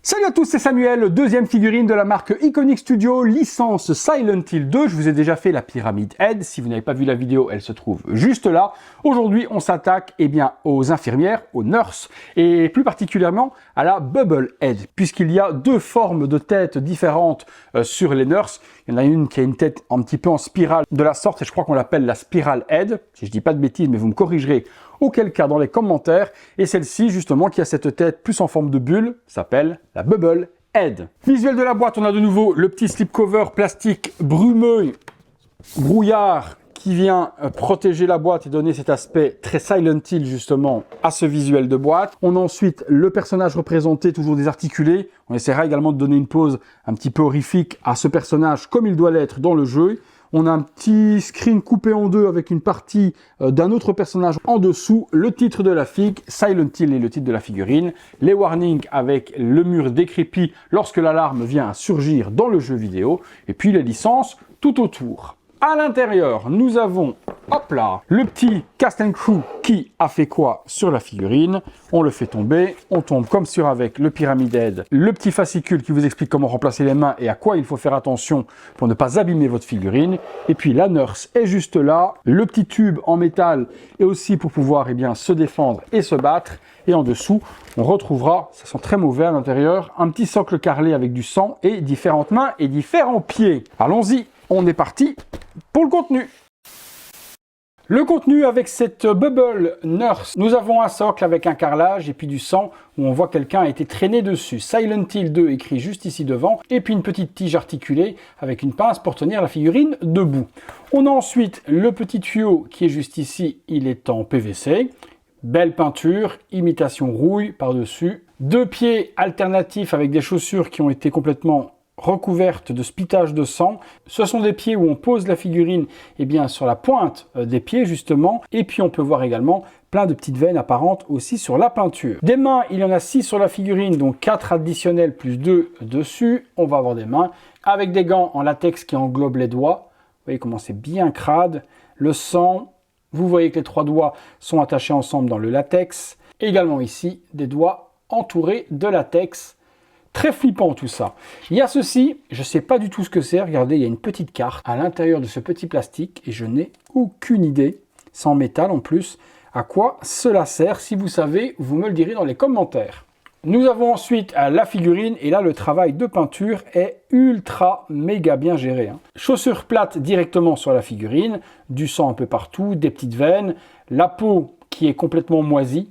Salut à tous, c'est Samuel, deuxième figurine de la marque Iconic Studio, licence Silent Hill 2. Je vous ai déjà fait la pyramide Head. Si vous n'avez pas vu la vidéo, elle se trouve juste là. Aujourd'hui, on s'attaque aux infirmières, aux nurses, et plus particulièrement à la Bubble Head, puisqu'il y a deux formes de têtes différentes sur les nurses. Il y en a une qui a une tête un petit peu en spirale de la sorte, et je crois qu'on l'appelle la Spiral Head. Si je dis pas de bêtises, mais vous me corrigerez auquel cas dans les commentaires. Et celle-ci, justement, qui a cette tête plus en forme de bulle, s'appelle la Bubble Head. Visuel de la boîte, on a de nouveau le petit slipcover plastique brumeux, brouillard, qui vient protéger la boîte et donner cet aspect très Silent Hill, justement, à ce visuel de boîte. On a ensuite le personnage représenté, toujours désarticulé. On essaiera également de donner une pose un petit peu horrifique à ce personnage, comme il doit l'être dans le jeu. On a un petit screen coupé en deux avec une partie d'un autre personnage en dessous, le titre de la figue, Silent Hill est le titre de la figurine, les warnings avec le mur décrépit lorsque l'alarme vient à surgir dans le jeu vidéo, et puis les licences tout autour. À l'intérieur, nous avons, hop là, le petit Cast and Crew qui a fait quoi sur la figurine. On le fait tomber, on tombe comme sur avec le Pyramid Head, le petit fascicule qui vous explique comment remplacer les mains et à quoi il faut faire attention pour ne pas abîmer votre figurine. Et puis la nurse est juste là, le petit tube en métal et aussi pour pouvoir se défendre et se battre. Et en dessous, on retrouvera, ça sent très mauvais à l'intérieur, un petit socle carrelé avec du sang et différentes mains et différents pieds. Allons-y, on est parti pour le contenu. Le contenu avec cette Bubble Nurse, nous avons un socle avec un carrelage et puis du sang où on voit quelqu'un a été traîné dessus. Silent Hill 2 écrit juste ici devant et puis une petite tige articulée avec une pince pour tenir la figurine debout. On a ensuite le petit tuyau qui est juste ici, il est en PVC. Belle peinture, imitation rouille par-dessus. Deux pieds alternatifs avec des chaussures qui ont été complètement recouvertes de spittage de sang. Ce sont des pieds où on pose la figurine sur la pointe des pieds justement. Et puis on peut voir également plein de petites veines apparentes aussi sur la peinture. Des mains, il y en a 6 sur la figurine, donc 4 additionnels plus 2 dessus. On va avoir des mains avec des gants en latex qui englobent les doigts. Vous voyez comment c'est bien crade. Le sang, vous voyez que les 3 doigts sont attachés ensemble dans le latex. Également ici, des doigts entourés de latex. Très flippant tout ça. Il y a ceci, je ne sais pas du tout ce que c'est. Regardez, il y a une petite carte à l'intérieur de ce petit plastique et je n'ai aucune idée, c'est en métal en plus, à quoi cela sert. Si vous savez, vous me le direz dans les commentaires. Nous avons ensuite la figurine et là le travail de peinture est ultra méga bien géré. Chaussures plates directement sur la figurine, du sang un peu partout, des petites veines, la peau qui est complètement moisie.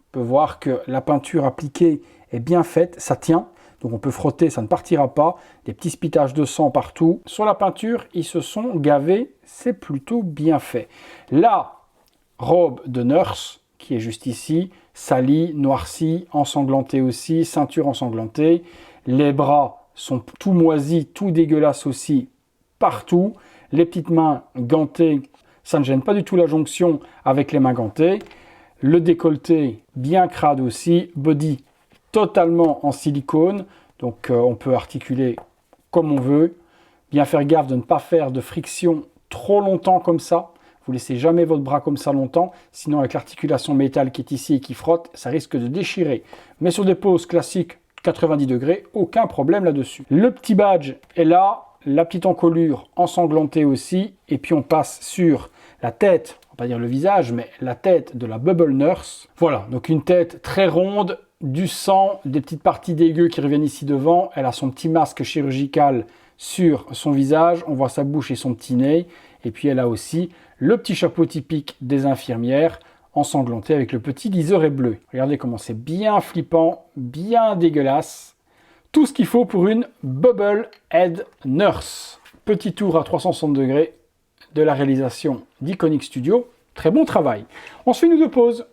On peut voir que la peinture appliquée est bien faite, ça tient. Donc on peut frotter, ça ne partira pas. Des petits spitages de sang partout. Sur la peinture, ils se sont gavés, c'est plutôt bien fait. La robe de nurse, qui est juste ici, salie, noircie, ensanglantée aussi, ceinture ensanglantée. Les bras sont tout moisis, tout dégueulasses aussi, partout. Les petites mains gantées, ça ne gêne pas du tout la jonction avec les mains gantées. Le décolleté, bien crade aussi. Body totalement en silicone, donc on peut articuler comme on veut. Bien faire gaffe de ne pas faire de friction trop longtemps comme ça. Vous laissez jamais votre bras comme ça longtemps, sinon avec l'articulation métal qui est ici et qui frotte, ça risque de déchirer. Mais sur des poses classiques 90 degrés, aucun problème là-dessus. Le petit badge est là, la petite encolure ensanglantée aussi, et puis on passe sur la tête, on va pas dire le visage, mais la tête de la Bubble Nurse. Voilà, donc une tête très ronde, du sang, des petites parties dégueu qui reviennent ici devant. Elle a son petit masque chirurgical sur son visage. On voit sa bouche et son petit nez. Et puis elle a aussi le petit chapeau typique des infirmières ensanglanté avec le petit liseré bleu. Regardez comment c'est bien flippant, bien dégueulasse. Tout ce qu'il faut pour une Bubble Head Nurse. Petit tour à 360 degrés de la réalisation d'Iconic Studio. Très bon travail. On se fait une ou deux pauses.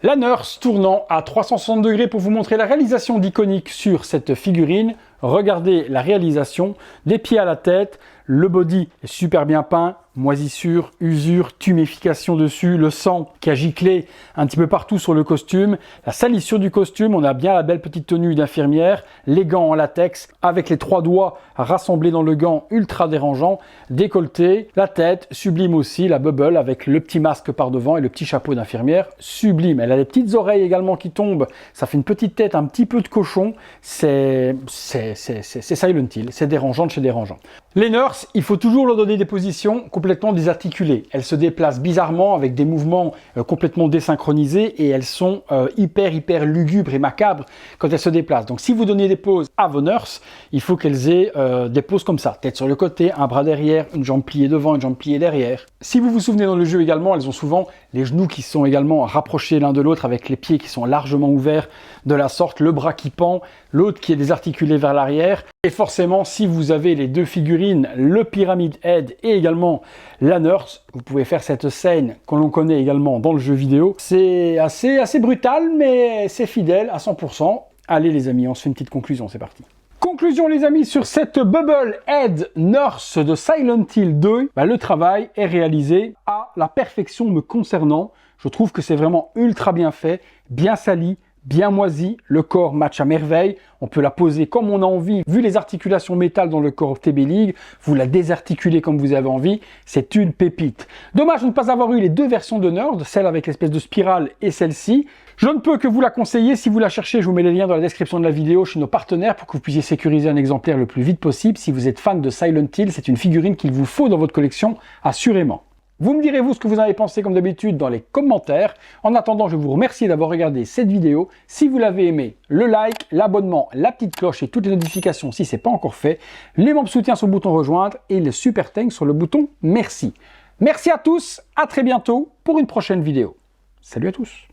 La nurse tournant à 360 degrés pour vous montrer la réalisation d'Iconic sur cette figurine. Regardez la réalisation, des pieds à la tête, le body est super bien peint, moisissure, usure, tuméfication dessus, le sang qui a giclé un petit peu partout sur le costume, la salissure du costume, on a bien la belle petite tenue d'infirmière, les gants en latex avec les 3 doigts rassemblés dans le gant ultra dérangeant, décolleté, la tête, sublime aussi, la bubble avec le petit masque par devant et le petit chapeau d'infirmière, sublime. Elle a des petites oreilles également qui tombent, ça fait une petite tête un petit peu de cochon, c'est Silent Hill, c'est dérangeant de chez dérangeant. Les nurses, il faut toujours leur donner des positions complètement désarticulées. Elles se déplacent bizarrement avec des mouvements complètement désynchronisés et elles sont hyper lugubres et macabres quand elles se déplacent. Donc si vous donnez des poses à vos nurses, il faut qu'elles aient des poses comme ça, tête sur le côté, un bras derrière, une jambe pliée devant, une jambe pliée derrière. Si vous vous souvenez dans le jeu également, elles ont souvent les genoux qui sont également rapprochés l'un de l'autre avec les pieds qui sont largement ouverts de la sorte, le bras qui pend, l'autre qui est désarticulé vers l'arrière. Et forcément, si vous avez les 2 figurines, le Pyramid Head et également la nurse, vous pouvez faire cette scène que l'on connaît également dans le jeu vidéo. C'est assez brutal, mais c'est fidèle à 100%. Allez les amis, on se fait une petite conclusion, c'est parti. Conclusion les amis sur cette Bubble Head Nurse de Silent Hill 2. Le travail est réalisé à la perfection me concernant. Je trouve que c'est vraiment ultra bien fait, bien sali, bien moisi, le corps match à merveille, on peut la poser comme on a envie, vu les articulations métal dans le corps TB League, vous la désarticulez comme vous avez envie, c'est une pépite. Dommage de ne pas avoir eu les 2 versions de Nerd, celle avec l'espèce de spirale et celle-ci. Je ne peux que vous la conseiller, si vous la cherchez, je vous mets les liens dans la description de la vidéo chez nos partenaires pour que vous puissiez sécuriser un exemplaire le plus vite possible. Si vous êtes fan de Silent Hill, c'est une figurine qu'il vous faut dans votre collection, assurément. Vous me direz vous ce que vous en avez pensé comme d'habitude dans les commentaires. En attendant, je vous remercie d'avoir regardé cette vidéo. Si vous l'avez aimé, le like, l'abonnement, la petite cloche et toutes les notifications si ce n'est pas encore fait. Les membres soutien sur le bouton rejoindre et le super thanks sur le bouton merci. Merci à tous, à très bientôt pour une prochaine vidéo. Salut à tous.